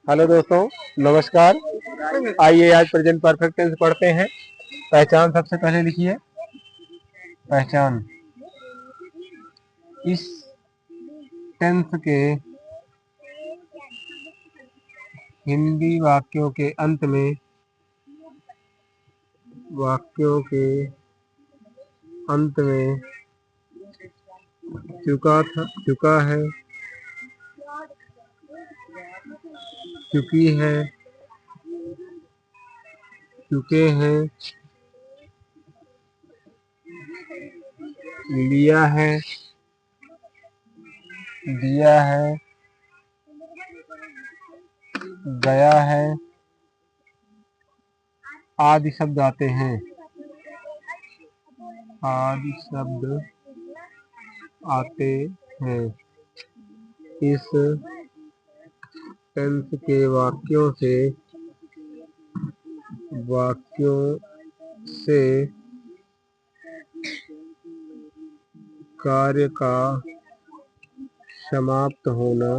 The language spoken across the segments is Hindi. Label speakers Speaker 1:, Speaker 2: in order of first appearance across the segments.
Speaker 1: हेलो दोस्तों, नमस्कार। आइए आज प्रेजेंट परफेक्ट टेंस पढ़ते हैं। पहचान सबसे पहले लिखिए। पहचान इस टेंस के हिंदी वाक्यों के अंत में चुका है, चुकी है, चुके हैं, लिया है, दिया है, गया है आदि शब्द आते हैं। आदि शब्द आते हैं। इस टेंस के वाक्यों से कार्य का समाप्त होना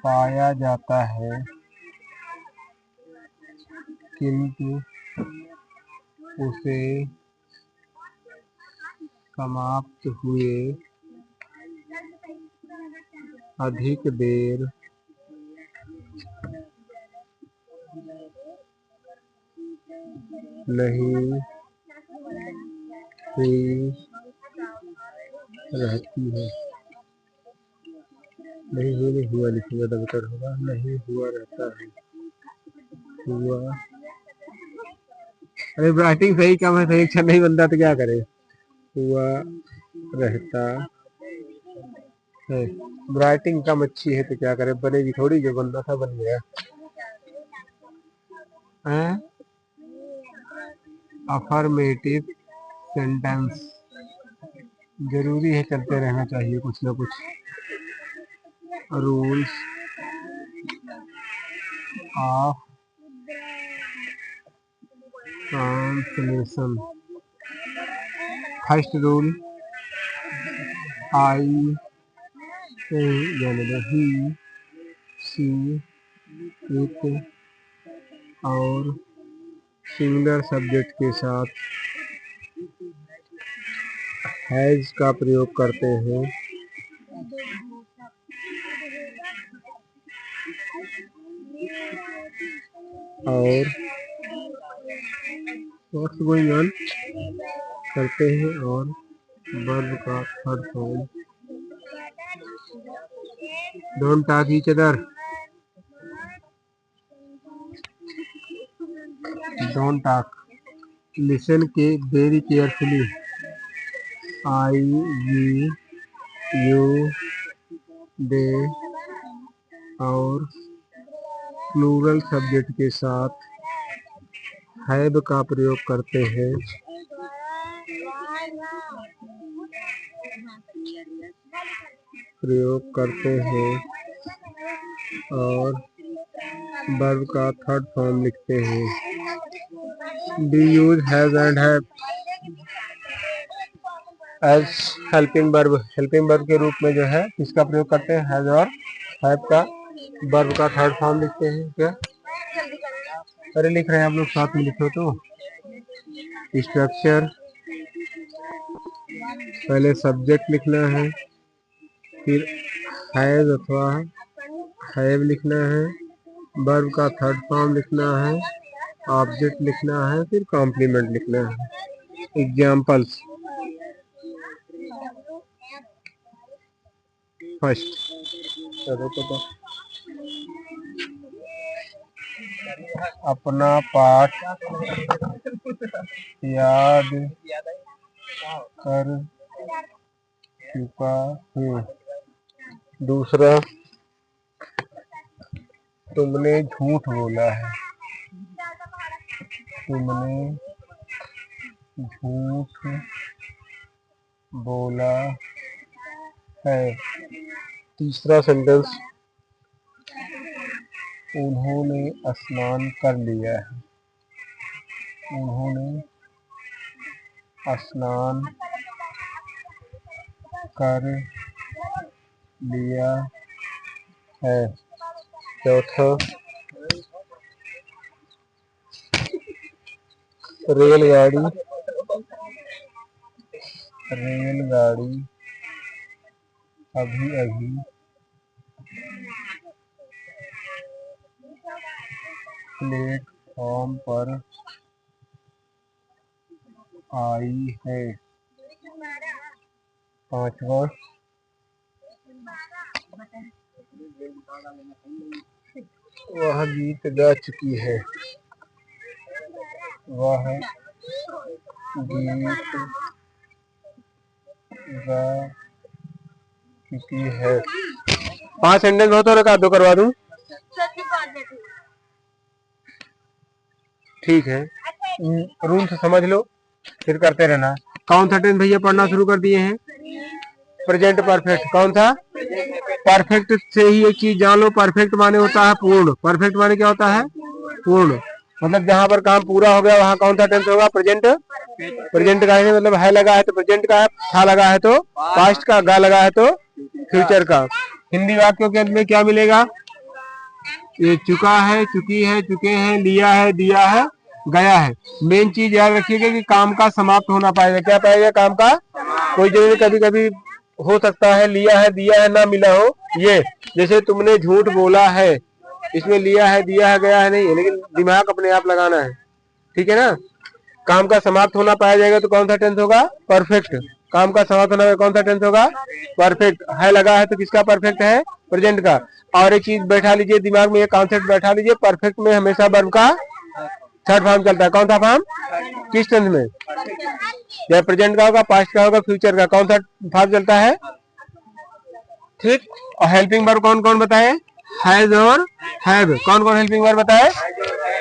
Speaker 1: पाया जाता है, किंतु उसे समाप्त हुए अधिक देर नहीं हुई रहती है। नहीं हुआ लिखूंगा तो बेटर होगा। नहीं हुआ रहता है। हुआ, अरे राइटिंग सही कम है, सही अक्षर नहीं बनता तो क्या करे। हुआ रहता है। राइटिंग कम अच्छी है तो क्या करे, बनेगी थोड़ी, जो बनना था बन गया है। अफर्मेटिव सेंटेंस जरूरी है, चलते रहना चाहिए कुछ ना कुछ। Rules of translation. First rule, I, he, she, it और सिंगुलर सब्जेक्ट के साथ हैज का प्रयोग करते हैं। और व्हाट्स गोइंग ऑन करते हैं। और वर्ब का third form, don't talk each other. Don't talk, listen के very carefully. I, we, you, they और प्लूरल सब्जेक्ट के साथ हैव का प्रयोग करते हैं। और वर्ब का थर्ड फॉर्म लिखते हैं। The use have and have as helping verb. Helping verb के रूप में जो है किसका प्रयोग करते हैं, हैज और हैव का। वर्ब का थर्ड फॉर्म लिखते हैं। क्या अरे लिख रहे हैं आप लोग, साथ में लिखो तो। स्ट्रक्चर, पहले सब्जेक्ट लिखना है, फिर हैज अथवा हैव लिखना है, वर्ब का थर्ड फॉर्म लिखना है, ऑब्जेक्ट लिखना है, फिर कॉम्प्लीमेंट लिखना है। एग्जाम्पल्स, फर्स्ट, चलो तो अपना पाठ याद कर चुका हूँ। दूसरा, तुमने झूठ बोला है। तुमने झूठ बोला है। तीसरा सेंटेंस, उन्होंने स्नान कर लिया है। उन्होंने स्नान कर लिया है। चौथा, रेलगाड़ी अभी अभी प्लेटफॉर्म पर आई है। पांचवा, वह गीत गा चुकी है। वह गीत गा चुकी है। 5 सेंटेंस हो तो रखा दो करवा दूं। ठीक है, रूल से समझ लो फिर करते रहना। कौन सा टेंस भैया पढ़ना शुरू कर दिए हैं? Present perfect. कौन था? परफेक्ट से ही एक चीज जान लो, परफेक्ट माने होता है पूर्ण। परफेक्ट माने क्या होता है? पूर्ण। मतलब जहां पर काम पूरा हो गया वहां कौन सा टेंस होगा? प्रेजेंट। प्रेजेंट का है मतलब है लगा है तो प्रेजेंट का है, था लगा है तो पास्ट का, गा लगा है तो फ्यूचर का। हिंदी वाक्यों के अंत में क्या मिलेगा? ये चुका है, चुकी है, चुके हैं, लिया है, दिया है, गया है। मेन चीज याद रखिएगा कि काम का समाप्त होना पाएगा। क्या पाएगा? काम का। कोई जरूरी कभी कभी हो सकता है लिया है, दिया है ना मिला हो। ये जैसे तुमने झूठ बोला है, इसमें लिया है, दिया है, गया है नहीं है, लेकिन दिमाग अपने आप लगाना है। ठीक है ना? काम का समाप्त होना पाया जाएगा तो कौन सा टेंस होगा? परफेक्ट। काम का समाप्त होना कौन सा टेंस होगा? परफेक्ट। है लगा है तो किसका परफेक्ट है? प्रेजेंट का। और एक चीज बैठा लीजिए दिमाग में, ये कॉन्सेप्ट बैठा लीजिए, परफेक्ट में हमेशा वर्ब का थर्ड फॉर्म चलता है। कौन सा फॉर्म? किस टेंस में? या प्रेजेंट का होगा, पास्ट का होगा, फ्यूचर का। कौन सा फॉर्म चलता है? ठीक। और हेल्पिंग वर्ब कौन कौन बताए? हैज और हैव। कौन कौन हेल्पिंग वर्ब बताए?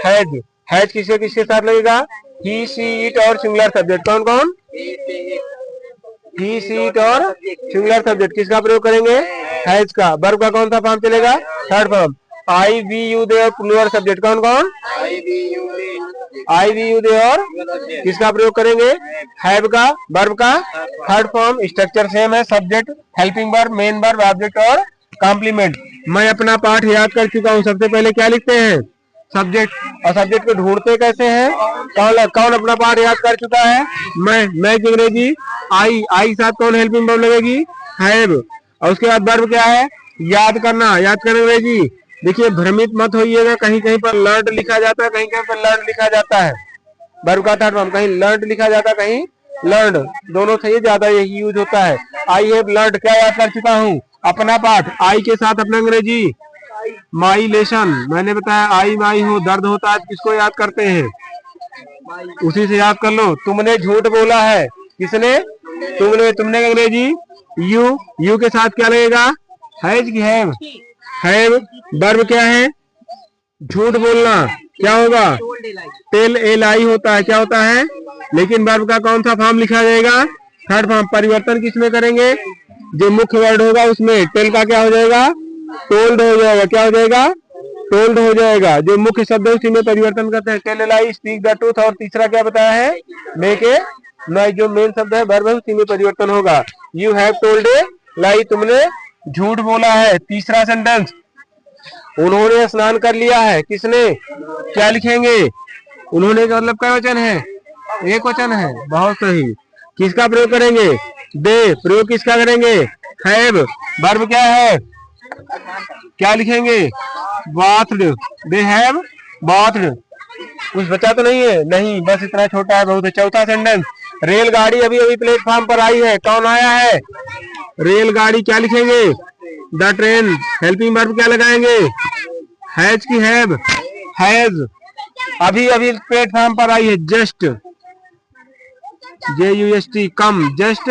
Speaker 1: हैज। हैज किसके किसके साथ लगेगा? ही, सी, इट और सिंगुलर सब्जेक्ट। कौन कौन? ही, सी, इट और सिंगुलर सब्जेक्ट। किसका प्रयोग करेंगे? हैज का। वर्ब का कौन सा फॉर्म चलेगा? Third form. I, we, you, they और प्लूरल सब्जेक्ट। कौन कौन? आई, वी, यू, दे और किसका प्रयोग करेंगे? हैव का। वर्ब का थर्ड फॉर्म। स्ट्रक्चर सेम है, subject, helping verb, main verb, object और कॉम्प्लीमेंट। मैं अपना पाठ याद कर चुका हूँ। सबसे पहले क्या लिखते हैं? सब्जेक्ट। और सब्जेक्ट को ढूंढते कैसे हैं? कौन अपना पाठ याद कर चुका है? मैं की अंग्रेजी आई साथ कौन हेल्पिंग वर्ब लगेगी? हैव। और उसके बाद वर्ब क्या है? याद करना। याद करना अंग्रेजी। देखिए भ्रमित मत होइएगा, कहीं कहीं पर लर्न लिखा जाता है, कहीं कहीं पर लर्न लिखा जाता है। वर्ब का थर्ड फॉर्म कहीं लर्न लिखा जाता है, कहीं लर्न। दोनों से ज्यादा यही यूज होता है। I have learn. क्या याद कर चुका हूँ? अपना पाठ। आई के साथ अपना अंग्रेजी माई लेसन। मैंने बताया आई माई हो, दर्द होता है किसको याद करते हैं? उसी से याद कर लो। तुमने झूठ बोला है, किसने? तुमने अंग्रेजी यू के साथ क्या लगेगा? हैज की हैव। हैव। वर्ब क्या है? झूठ बोलना। क्या होगा? टेल एल आई होता है। क्या होता है? लेकिन वर्ब का कौन सा फॉर्म लिखा जाएगा? Third form. परिवर्तन किसमें करेंगे? जो मुख्य वर्ड होगा उसमें। टेल का क्या हो जाएगा? टोल्ड हो जाएगा। क्या हो जाएगा? टोल्ड हो जाएगा। जो मुख्य शब्द है उसी में परिवर्तन करते हैं। Tell lie, speak the truth. और तीसरा क्या बताया है? Make a lie. जो मेन शब्द है वर्ब है उसी में परिवर्तन होगा। यू हैव टोल्ड ए लाई। तुमने झूठ बोला है। तीसरा सेंटेंस, उन्होंने स्नान कर लिया है। किसने? क्या लिखेंगे? उन्होंने का मतलब क्या वचन है? एक वचन है। बहुत सही। किसका प्रयोग करेंगे? दे। प्रयोग किसका करेंगे? हैव। वर्ब क्या है? क्या लिखेंगे? बाथड। They have bathed. कुछ बचा तो नहीं है? नहीं, बस इतना छोटा है, बहुत है। चौथा सेंटेंस, रेलगाड़ी अभी अभी प्लेटफॉर्म पर आई है। कौन आया है? रेलगाड़ी। क्या लिखेंगे? The train. हेल्पिंग वर्ब क्या लगाएंगे? हैज की हैव? हैज। अभी अभी प्लेटफॉर्म पर आई है। Just. JUST। Come. Just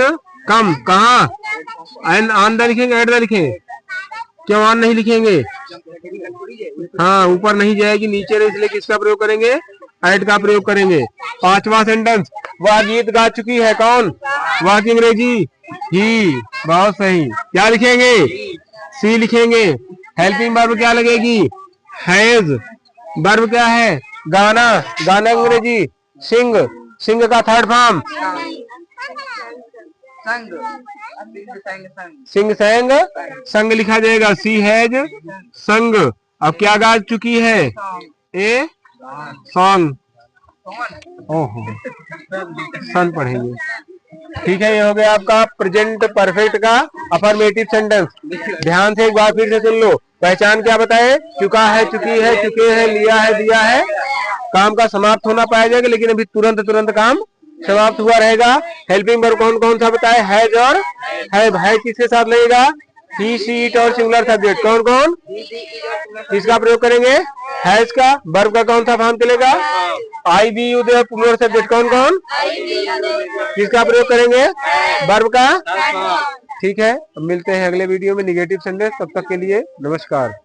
Speaker 1: come. कहा? एंड ऑन द लिखेंगे, एट द लिखेंगे? क्यों ऑन नहीं लिखेंगे? हाँ, ऊपर नहीं जाएगी, नीचे रहे, इसलिए किसका प्रयोग करेंगे? एट का प्रयोग करेंगे। पांचवा सेंटेंस, वह गीत गा चुकी है। कौन? वह की अंग्रेजी ही। बहुत सही। क्या लिखेंगे? सी लिखेंगे। हेल्पिंग वर्ब क्या लगेगी? हैज। वर्ब क्या है? गाना। गाना की अंग्रेजी सिंग। सिंग का थर्ड फॉर्म सिंह सैंग संग लिखा जाएगा, सी हैज संग। अब क्या गा चुकी है, ए सॉन्ग, ओहो सन पढ़ेंगे। ठीक है, ये हो गया आपका प्रेजेंट परफेक्ट का अफर्मेटिव सेंटेंस। ध्यान से एक बार फिर से सुन लो। पहचान क्या बताए, चुका है, चुकी है, चुके हैं, लिया है, दिया है। काम का समाप्त होना पाया जाएगा, लेकिन अभी तुरंत काम समाप्त हुआ रहेगा। हेल्पिंग वर्ब कौन कौन सा बताए, हैज और हैव। है किसके साथ लगेगा, ही सी इट और सिंगुलर सब्जेक्ट कौन कौन किसका प्रयोग करेंगे, हैज का। वर्ब का कौन सा फॉर्म चलेगा, I we you they plural subject कौन कौन किसका प्रयोग करेंगे, वर्ब का। ठीक है, मिलते हैं अगले वीडियो में निगेटिव सेंटेंस। तब तक के लिए नमस्कार।